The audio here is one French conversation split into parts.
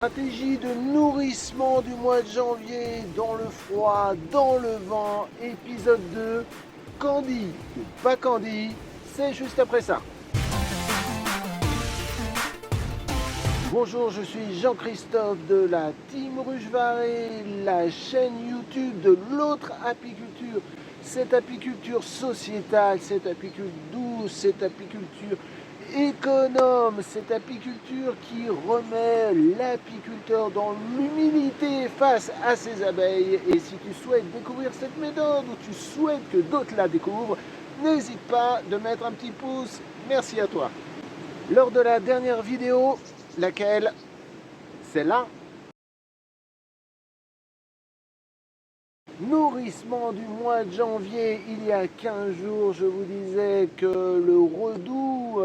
Stratégie de nourrissement du mois de janvier, dans le froid, dans le vent, épisode 2, Candy ou pas Candy, c'est juste après ça. Bonjour, je suis Jean-Christophe de la Team Ruchevaré, la chaîne YouTube de l'autre apiculture. Cette apiculture sociétale, cette apiculture douce, cette apiculture économe, cette apiculture qui remet l'apiculteur dans l'humilité face à ses abeilles. Et si tu souhaites découvrir cette méthode ou tu souhaites que d'autres la découvrent, n'hésite pas de mettre un petit pouce. Merci à toi. Lors de la dernière vidéo, laquelle c'est là, nourrissement du mois de janvier, il y a 15 jours, je vous disais que le redout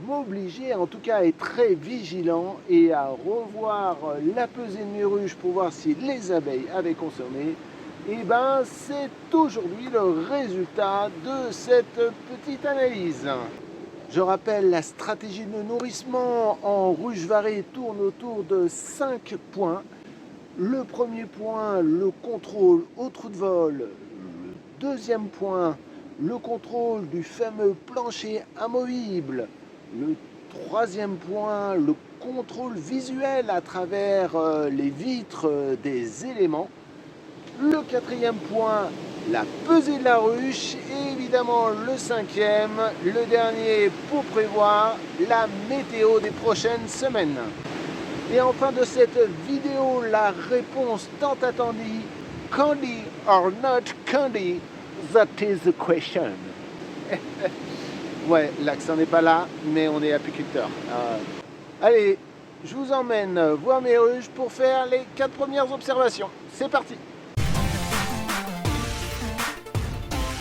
m'obligeait en tout cas à être très vigilant et à revoir la pesée de mes ruches pour voir si les abeilles avaient consommé. Et ben c'est aujourd'hui le résultat de cette petite analyse. Je rappelle, la stratégie de nourrissement en Ruchevaré tourne autour de 5 points. Le premier point, le contrôle au trou de vol. Le deuxième point, le contrôle du fameux plancher amovible. Le troisième point, le contrôle visuel à travers les vitres des éléments. Le quatrième point, la pesée de la ruche. Et évidemment le cinquième, le dernier, pour prévoir la météo des prochaines semaines. Et en fin de cette vidéo, la réponse tant attendue, candy or not candy, that is the question. Ouais, l'accent n'est pas là, mais on est apiculteur. Allez, je vous emmène voir mes ruches pour faire les 4 premières observations. C'est parti.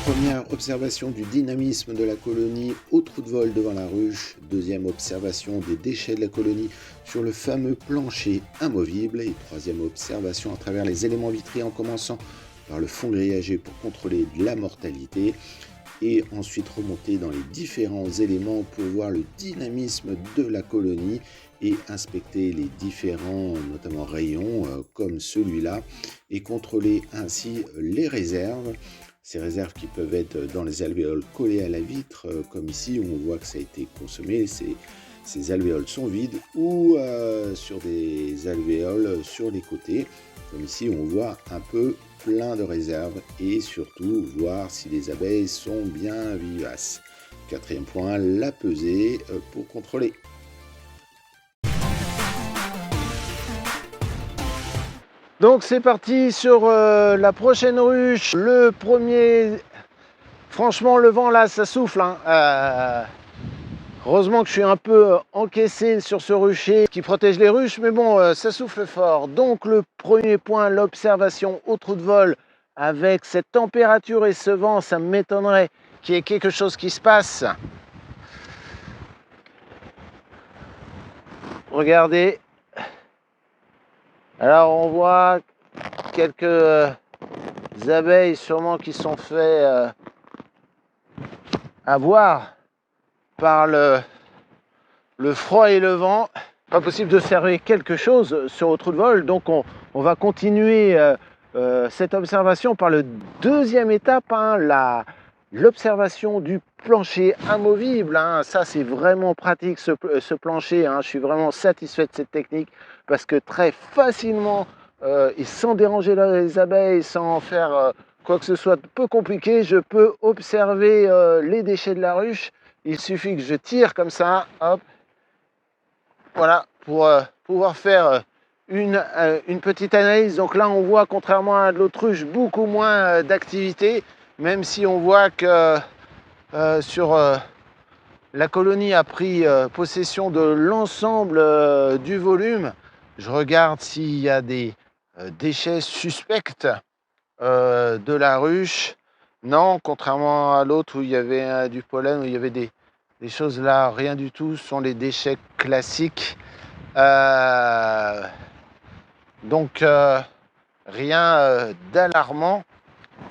Première observation du dynamisme de la colonie au trou de vol devant la ruche. Deuxième observation des déchets de la colonie sur le fameux plancher amovible. Et troisième observation à travers les éléments vitrés en commençant par le fond grillagé pour contrôler la mortalité. Et ensuite remonter dans les différents éléments pour voir le dynamisme de la colonie et inspecter les différents, notamment rayons comme celui-là, et contrôler ainsi les réserves. Ces réserves qui peuvent être dans les alvéoles collées à la vitre, comme ici où on voit que ça a été consommé, ces alvéoles sont vides, ou sur des alvéoles sur les côtés, comme ici où on voit un peu plein de réserves, et surtout voir si les abeilles sont bien vivaces. Quatrième point, la pesée pour contrôler. Donc c'est parti sur la prochaine ruche. Le premier, franchement le vent là ça souffle. Heureusement que je suis un peu encaissé sur ce rucher qui protège les ruches, mais bon ça souffle fort. Donc le premier point, l'observation au trou de vol. Avec cette température et ce vent, ça m'étonnerait qu'il y ait quelque chose qui se passe. Regardez. Alors on voit quelques abeilles sûrement qui sont fait avoir par le froid et le vent. Pas possible de observer quelque chose sur le trou de vol, donc on va continuer cette observation par le deuxième étape, l'observation du plancher amovible. Ça c'est vraiment pratique ce plancher, je suis vraiment satisfait de cette technique parce que très facilement et sans déranger les abeilles, sans faire quoi que ce soit de peu compliqué, je peux observer les déchets de la ruche. Il suffit que je tire comme ça, hop, voilà, pour pouvoir faire une petite analyse. Donc là on voit, contrairement à l'autre ruche, beaucoup moins d'activité, même si on voit que sur la colonie a pris possession de l'ensemble du volume. Je regarde s'il y a des déchets suspects de la ruche. Non, contrairement à l'autre où il y avait du pollen, où il y avait des choses là, rien du tout, ce sont les déchets classiques. Donc rien d'alarmant.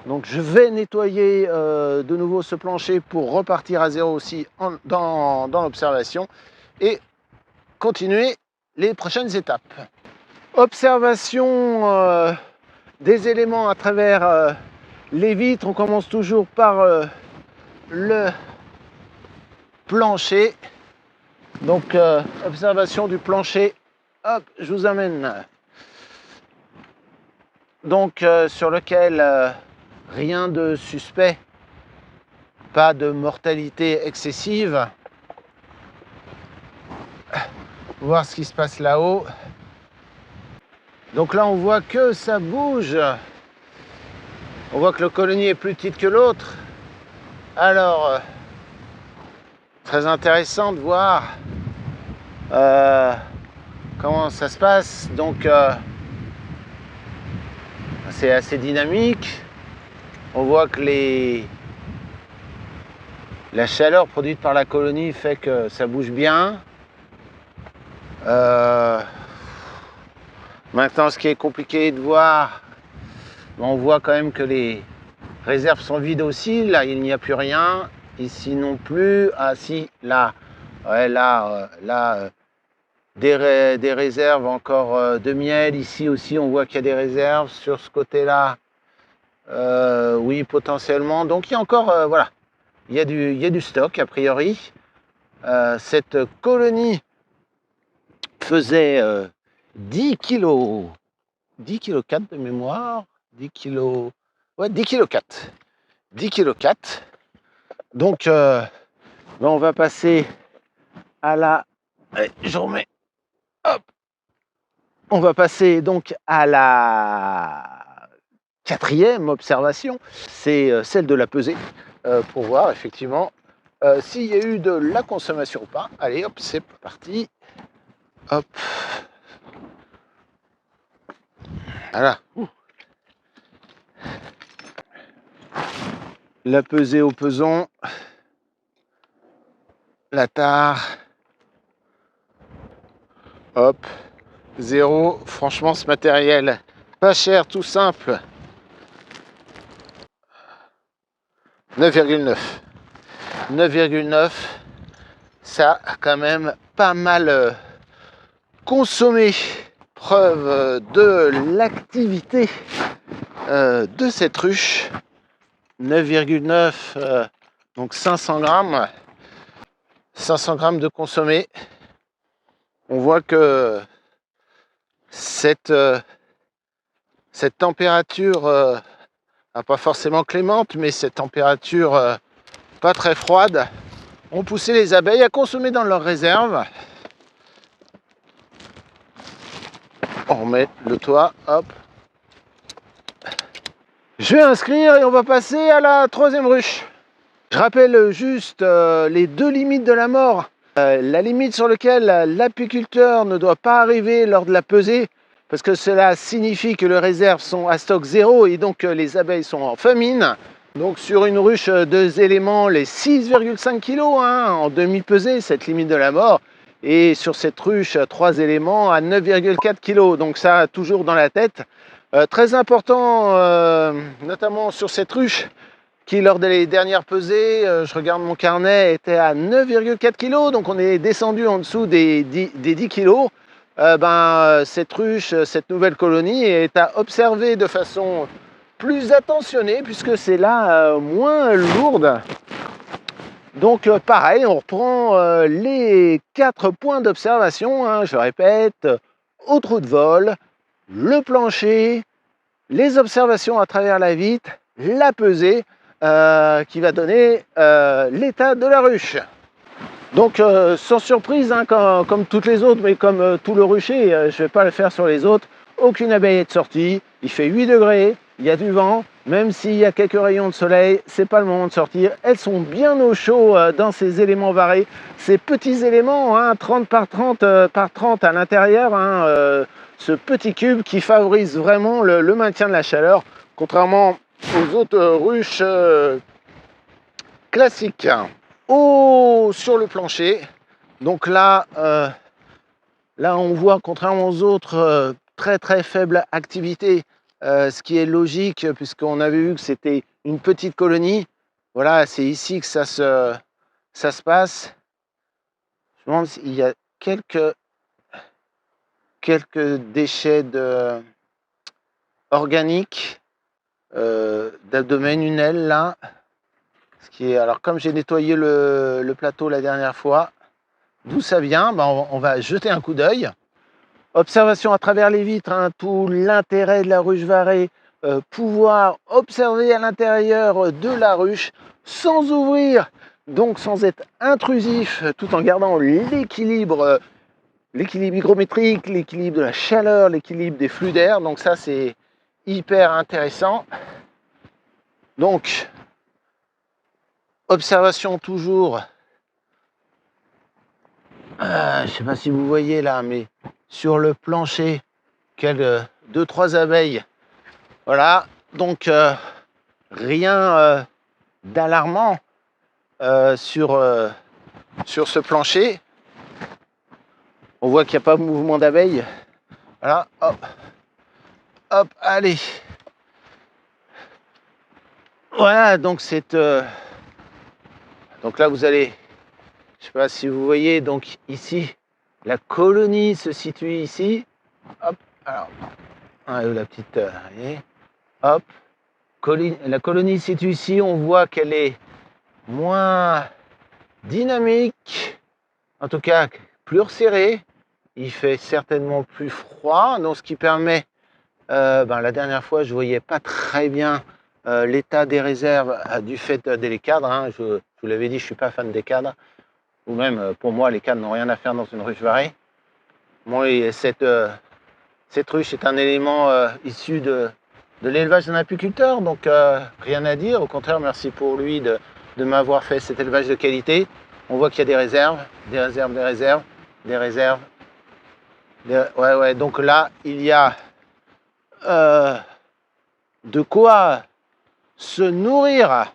Donc je vais nettoyer de nouveau ce plancher pour repartir à zéro aussi dans l'observation et continuer les prochaines étapes. Observation des éléments à travers les vitres. On commence toujours par le plancher. Donc observation du plancher. Hop, je vous amène. Donc sur lequel rien de suspect, pas de mortalité excessive. Voir ce qui se passe là-haut. Donc là on voit que ça bouge. On voit que le colonie est plus petite que l'autre. Alors très intéressant de voir comment ça se passe. Donc c'est assez dynamique. On voit que la chaleur produite par la colonie fait que ça bouge bien. Maintenant, ce qui est compliqué de voir, on voit quand même que les réserves sont vides aussi. Là, il n'y a plus rien. Ici non plus. Ah si, là, ouais, là, des réserves encore de miel. Ici aussi, on voit qu'il y a des réserves. Sur ce côté-là, oui, potentiellement. Donc, il y a encore, voilà, il y a du stock, a priori. Cette colonie faisait 10 kg, 10 kg 4 de mémoire, 10 kg, ouais, 10 kg 4, 10 kg 4. Donc, on va passer à la, je remets, hop, on va passer donc à la quatrième observation, c'est celle de la pesée, pour voir effectivement s'il y a eu de la consommation ou pas. Allez, hop, c'est parti, hop. Voilà. La pesée au peson, la tare, hop, 0. Franchement, ce matériel, pas cher, tout simple. 9,9. 9,9. Ça a quand même pas mal consommé. Preuve de l'activité de cette ruche. 9,9, donc 500 grammes. 500 grammes de consommé. On voit que cette température, pas forcément clémente, mais cette température pas très froide, ont poussé les abeilles à consommer dans leurs réserves. On remet le toit, hop. Je vais inscrire et on va passer à la troisième ruche. Je rappelle juste les deux limites de la mort. La limite sur laquelle l'apiculteur ne doit pas arriver lors de la pesée, parce que cela signifie que les réserves sont à stock zéro et donc les abeilles sont en famine. Donc sur une ruche 2 éléments, les 6,5 kg en demi-pesée, cette limite de la mort. Et sur cette ruche 3 éléments à 9,4 kg. Donc ça, toujours dans la tête. Très important, notamment sur cette ruche, qui lors des dernières pesées, je regarde mon carnet, était à 9,4 kg. Donc on est descendu en dessous des 10 kg. Cette ruche, cette nouvelle colonie est à observer de façon plus attentionnée, puisque c'est là moins lourde. Donc pareil, on reprend les 4 points d'observation, je répète, au trou de vol, le plancher, les observations à travers la vitre, la pesée qui va donner l'état de la ruche. Donc sans surprise, comme toutes les autres, mais comme tout le rucher, je ne vais pas le faire sur les autres, aucune abeille est sortie, il fait 8 degrés, il y a du vent, même s'il y a quelques rayons de soleil, c'est pas le moment de sortir. Elles sont bien au chaud dans ces éléments varés, ces petits éléments, 30 par 30 par 30 à l'intérieur, ce petit cube qui favorise vraiment le maintien de la chaleur, contrairement aux autres ruches classiques. Sur le plancher, donc là, on voit, contrairement aux autres, très très faible activité, ce qui est logique puisqu'on avait vu que c'était une petite colonie. Voilà, c'est ici que ça se passe. Je me demande s'il y a quelques quelques déchets organiques d'abdomen, une aile là. Alors comme j'ai nettoyé le plateau la dernière fois, d'où ça vient, on va jeter un coup d'œil. Observation à travers les vitres, hein, tout l'intérêt de la ruche Varé, pouvoir observer à l'intérieur de la ruche sans ouvrir, donc sans être intrusif, tout en gardant l'équilibre hygrométrique, l'équilibre de la chaleur, l'équilibre des flux d'air. Donc ça c'est hyper intéressant. Donc observation toujours, je ne sais pas si vous voyez là, mais sur le plancher, 2-3 abeilles. Voilà, donc rien d'alarmant sur ce plancher. On voit qu'il n'y a pas de mouvement d'abeilles. Voilà, hop, hop, allez. Voilà, donc donc là vous allez, je sais pas si vous voyez, donc ici la colonie se situe ici. Hop, alors, la petite, hop, la colonie se situe ici. On voit qu'elle est moins dynamique, en tout cas plus resserrée. Il fait certainement plus froid, donc ce qui permet, la dernière fois je voyais pas très bien l'état des réserves du fait des cadres, hein. Je vous l'avais dit, je suis pas fan des cadres, ou même pour moi les cadres n'ont rien à faire dans une ruche Varé. Moi, cette ruche est un élément issu de l'élevage d'un apiculteur, donc rien à dire. Au contraire, merci pour lui de m'avoir fait cet élevage de qualité. On voit qu'il y a des réserves, des réserves, des réserves, des réserves. Ouais, donc là, il y a de quoi se nourrir.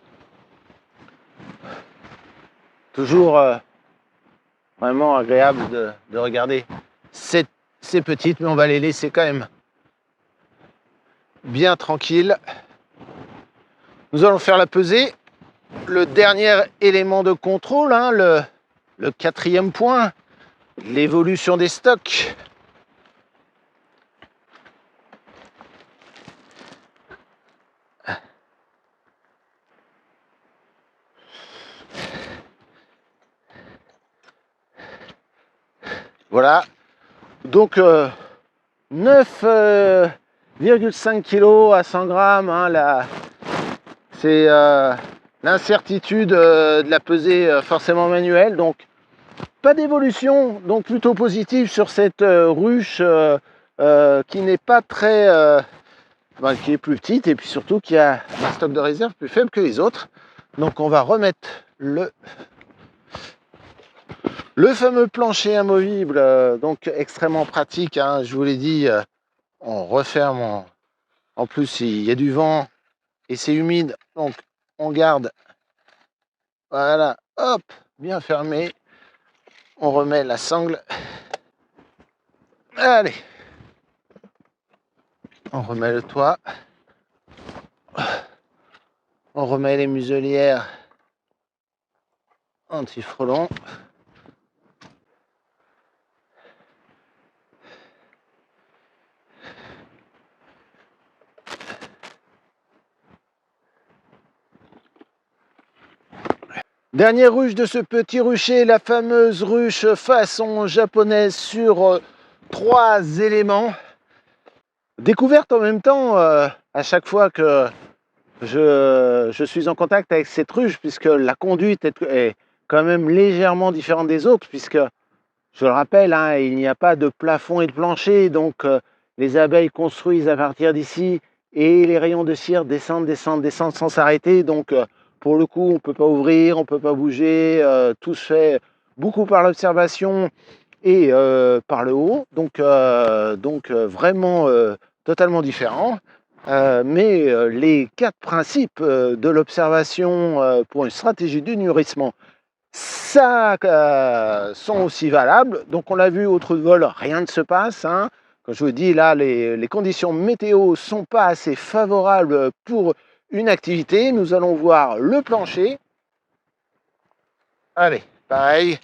Toujours vraiment agréable de regarder ces petites, mais on va les laisser quand même bien tranquilles. Nous allons faire la pesée. Le dernier élément de contrôle, hein, le quatrième point, l'évolution des stocks. Voilà, donc 9,5 kg à 100 grammes, hein, c'est l'incertitude de la pesée forcément manuelle, donc pas d'évolution, donc plutôt positive sur cette ruche qui n'est pas très, qui est plus petite, et puis surtout qui a un stock de réserve plus faible que les autres. Donc on va remettre le fameux plancher amovible, donc extrêmement pratique, hein, je vous l'ai dit, on referme, en plus il y a du vent et c'est humide, donc on garde, voilà, hop, bien fermé, on remet la sangle, allez, on remet le toit, on remet les muselières anti-frelons. Dernière ruche de ce petit rucher, la fameuse ruche façon japonaise sur 3 éléments. Découverte en même temps à chaque fois que je suis en contact avec cette ruche, puisque la conduite est quand même légèrement différente des autres, puisque, je le rappelle, hein, il n'y a pas de plafond et de plancher, donc les abeilles construisent à partir d'ici et les rayons de cire descendent sans s'arrêter, donc pour le coup on ne peut pas ouvrir, on ne peut pas bouger, tout se fait beaucoup par l'observation et par le haut, donc vraiment totalement différent. Mais les 4 principes de l'observation pour une stratégie de nourrissement, ça sont aussi valables. Donc on l'a vu au trou de vol, rien ne se passe, hein. Comme je vous dis, là les conditions météo sont pas assez favorables pour une activité. Nous allons voir le plancher. Allez, pareil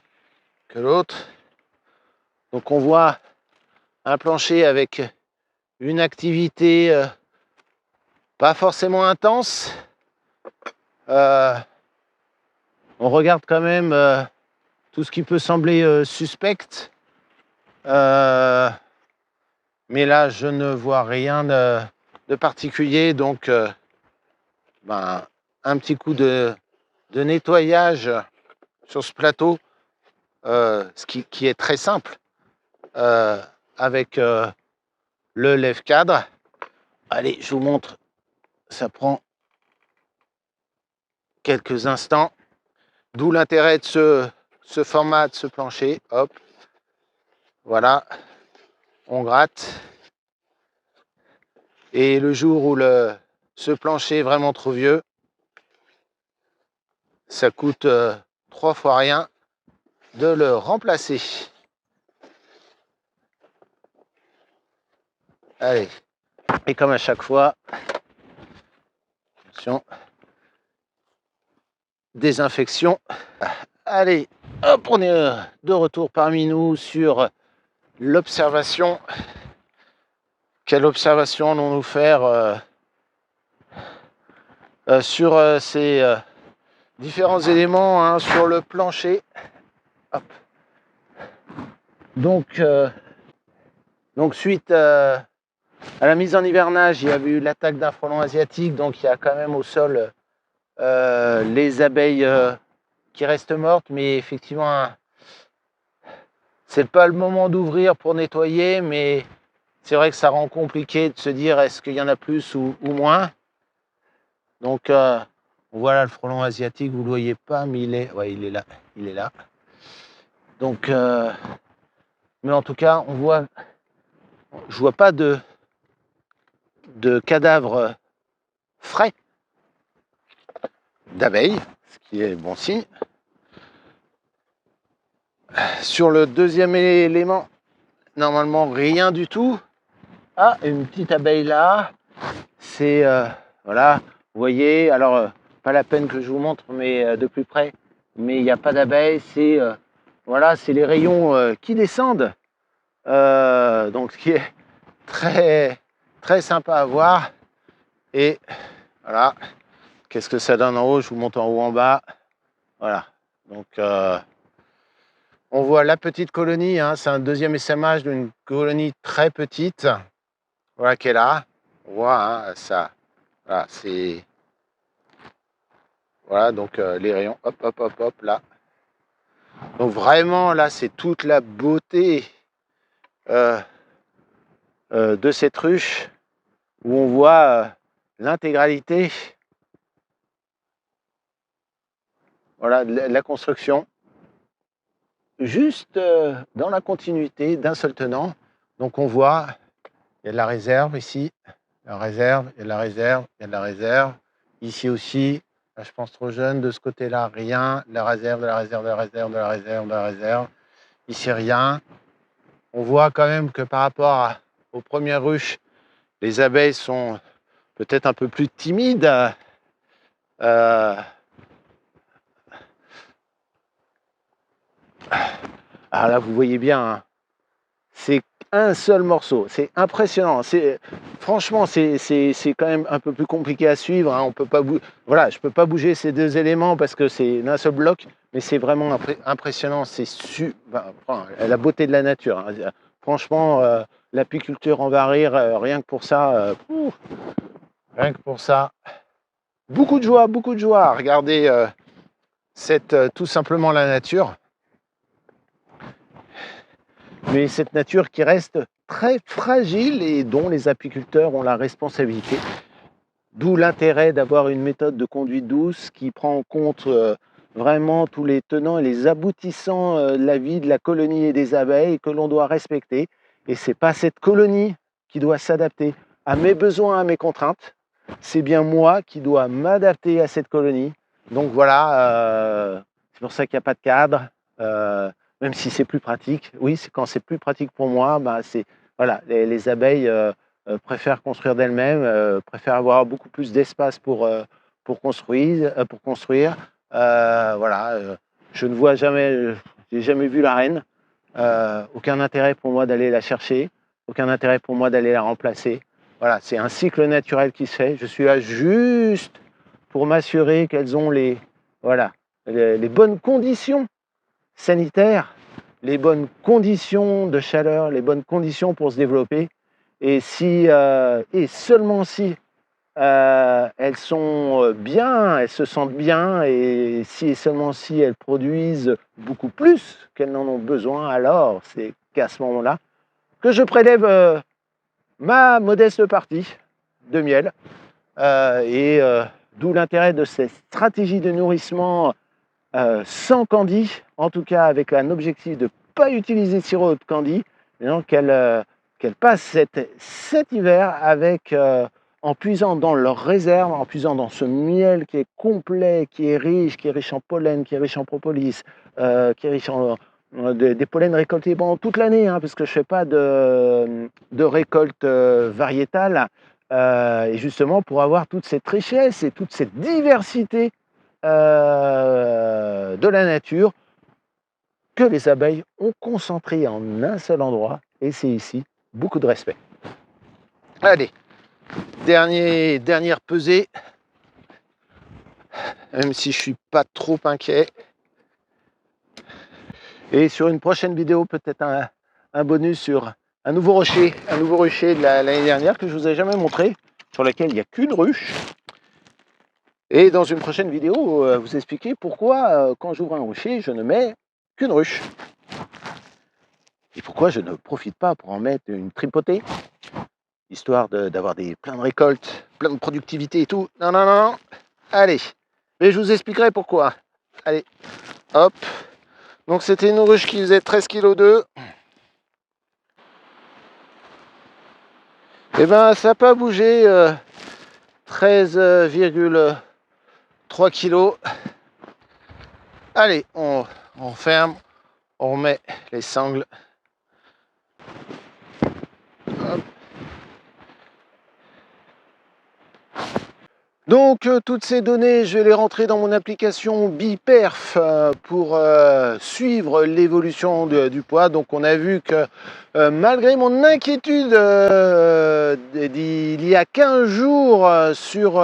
que l'autre. Donc on voit un plancher avec une activité pas forcément intense. On regarde quand même tout ce qui peut sembler suspect. Mais là, je ne vois rien de particulier. Donc, un petit coup de nettoyage sur ce plateau, ce qui est très simple, avec le lève-cadre. Allez, je vous montre. Ça prend quelques instants. D'où l'intérêt de ce format, de ce plancher. Hop, voilà, on gratte. Et le jour où ce plancher est vraiment trop vieux, ça coûte 3 fois rien de le remplacer. Allez, et comme à chaque fois, attention, désinfection. Allez, hop, on est de retour parmi nous sur l'observation. Quelle observation allons-nous faire sur ces différents éléments, hein, sur le plancher. Hop. Donc suite à la mise en hivernage, il y avait eu l'attaque d'un frelon asiatique, donc il y a quand même au sol les abeilles qui restent mortes, mais effectivement, c'est pas le moment d'ouvrir pour nettoyer, mais c'est vrai que ça rend compliqué de se dire est-ce qu'il y en a plus ou moins. Donc voilà le frelon asiatique, vous le voyez pas, mais il est là, il est là. Donc mais en tout cas, je vois pas de cadavres frais d'abeilles, ce qui est bon signe. Sur le deuxième élément, normalement rien du tout. Ah, une petite abeille là. C'est voilà, vous voyez. Alors pas la peine que je vous montre, mais de plus près. Mais il n'y a pas d'abeille. C'est voilà, c'est les rayons qui descendent. Donc ce qui est très très sympa à voir. Et voilà. Qu'est-ce que ça donne en haut? Je vous montre en haut, en bas. Voilà. Donc, on voit la petite colonie. Hein, c'est un deuxième essaimage d'une colonie très petite. Voilà qu'elle est là. On voit hein, ça. Voilà, c'est. Voilà, donc les rayons. Hop, hop, hop, hop, là. Donc, vraiment, là, c'est toute la beauté de cette ruche où on voit l'intégralité. Voilà, de la construction. Juste dans la continuité d'un seul tenant. Donc on voit, il y a de la réserve ici, la réserve, il y a de la réserve, il y a de la réserve. Ici aussi, là, je pense trop jeune, de ce côté-là, rien, de la réserve, de la réserve, de la réserve, de la réserve, de la réserve. Ici, rien. On voit quand même que par rapport aux premières ruches, les abeilles sont peut-être un peu plus timides. Alors là, vous voyez bien, hein, c'est un seul morceau. C'est impressionnant. Franchement, c'est quand même un peu plus compliqué à suivre. Hein. On peut pas voilà, je ne peux pas bouger ces deux éléments parce que c'est d'un seul bloc, mais c'est vraiment impressionnant. C'est la beauté de la nature. Hein. Franchement, l'apiculture en va rire, rien que pour ça. Rien que pour ça. Beaucoup de joie à regarder tout simplement la nature. Mais cette nature qui reste très fragile et dont les apiculteurs ont la responsabilité. D'où l'intérêt d'avoir une méthode de conduite douce qui prend en compte vraiment tous les tenants et les aboutissants de la vie de la colonie et des abeilles que l'on doit respecter. Et ce n'est pas cette colonie qui doit s'adapter à mes besoins, à mes contraintes. C'est bien moi qui dois m'adapter à cette colonie. Donc voilà, c'est pour ça qu'il n'y a pas de cadre. Même si c'est plus pratique. Oui, c'est quand c'est plus pratique pour moi, voilà, les abeilles préfèrent construire d'elles-mêmes, préfèrent avoir beaucoup plus d'espace pour construire. Voilà, je ne vois jamais, j'ai jamais vu la reine. Aucun intérêt pour moi d'aller la chercher. aucun intérêt pour moi d'aller la remplacer. Voilà, c'est un cycle naturel qui se fait. Je suis là juste pour m'assurer qu'elles ont les bonnes conditions sanitaires, les bonnes conditions de chaleur, les bonnes conditions pour se développer. Et seulement si elles sont bien, elles se sentent bien, et si et seulement si elles produisent beaucoup plus qu'elles n'en ont besoin, alors c'est qu'à ce moment-là que je prélève ma modeste partie de miel. D'où l'intérêt de cette stratégie de nourrissement sans candy, en tout cas avec un objectif de ne pas utiliser de sirop de candy, mais donc qu'elles passent cet hiver avec, en puisant dans leurs réserves, en puisant dans ce miel qui est complet, qui est riche en pollen, qui est riche en propolis, qui est riche en des pollens récoltés pendant toute l'année, parce que je ne fais pas de récolte variétale, et justement pour avoir toute cette richesse et toute cette diversité de la nature que les abeilles ont concentré en un seul endroit, et c'est ici. Beaucoup de respect. Allez, dernière pesée, même si je suis pas trop inquiet. Et sur une prochaine vidéo, peut-être un bonus sur un nouveau rucher de l'année dernière que je vous ai jamais montré, sur lequel il n'y a qu'une ruche. Et dans une prochaine vidéo, vous expliquer pourquoi, quand j'ouvre un rucher, je ne mets qu'une ruche. Et pourquoi je ne profite pas pour en mettre une tripotée, histoire d'avoir plein de récoltes, plein de productivité et tout. Non. Allez, mais je vous expliquerai pourquoi. Allez, hop. Donc c'était une ruche qui faisait 13 kg d'œufs. Et ben ça n'a pas bougé, 13,3 kg. Allez, on ferme, on remet les sangles. Hop. Donc toutes ces données, je vais les rentrer dans mon application Biperf pour suivre l'évolution du poids. Donc on a vu que malgré mon inquiétude d'il y a 15 jours sur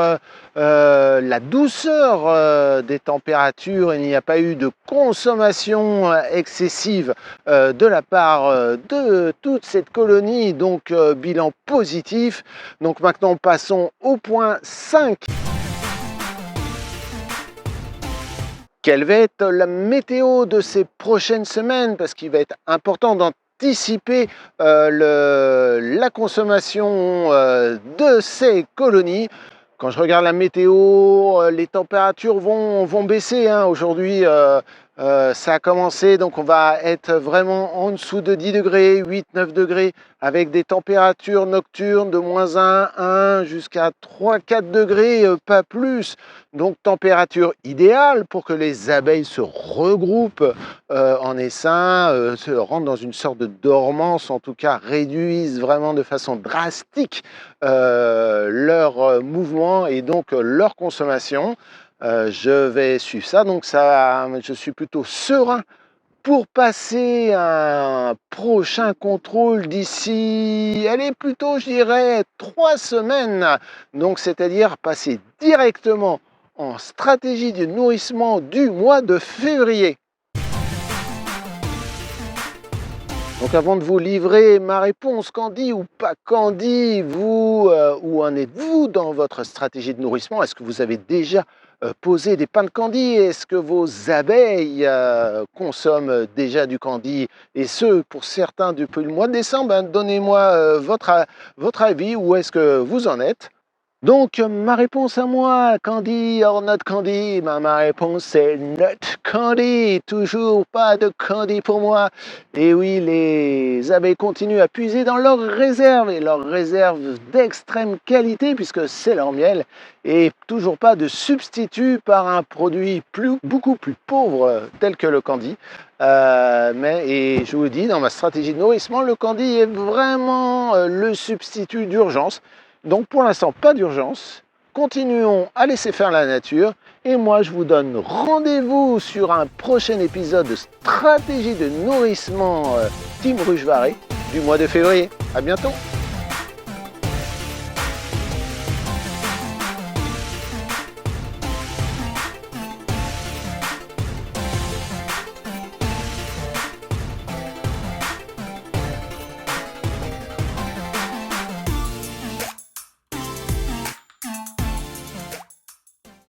la douceur des températures, il n'y a pas eu de consommation excessive de la part de toute cette colonie, donc bilan positif. Donc maintenant passons au point 5. Quelle va être la météo de ces prochaines semaines? Parce qu'il va être important d'anticiper la consommation de ces colonies. Quand je regarde la météo, les températures vont baisser. Aujourd'hui, ça a commencé, donc on va être vraiment en dessous de 10 degrés, 8-9 degrés, avec des températures nocturnes de -1, 1 jusqu'à 3-4 degrés, pas plus. Donc température idéale pour que les abeilles se regroupent en essaim, se rentrent dans une sorte de dormance, en tout cas réduisent vraiment de façon drastique leur mouvement et donc leur consommation. Je vais suivre ça, donc je suis plutôt serein pour passer un prochain contrôle d'ici, allez, plutôt je dirais 3 semaines, donc c'est-à-dire passer directement en stratégie de nourrissement du mois de février. Donc avant de vous livrer ma réponse, candy ou pas candy, où en êtes-vous dans votre stratégie de nourrissement? Est-ce que vous avez déjà posé des pains de candy? Est-ce que vos abeilles consomment déjà du candy? Et ce, pour certains, depuis le mois de décembre. Donnez-moi votre avis, où est-ce que vous en êtes? Donc, ma réponse à moi, candy or not candy, ma réponse c'est not candy, toujours pas de candy pour moi. Et oui, les abeilles continuent à puiser dans leurs réserves, et leurs réserves d'extrême qualité, puisque c'est leur miel, et toujours pas de substitut par un produit beaucoup plus pauvre, tel que le candy. Et je vous le dis, dans ma stratégie de nourrissement, le candy est vraiment le substitut d'urgence. Donc pour l'instant, pas d'urgence. Continuons à laisser faire la nature. Et moi, je vous donne rendez-vous sur un prochain épisode de stratégie de nourrissement Team Ruche Varée. du mois de février. À bientôt.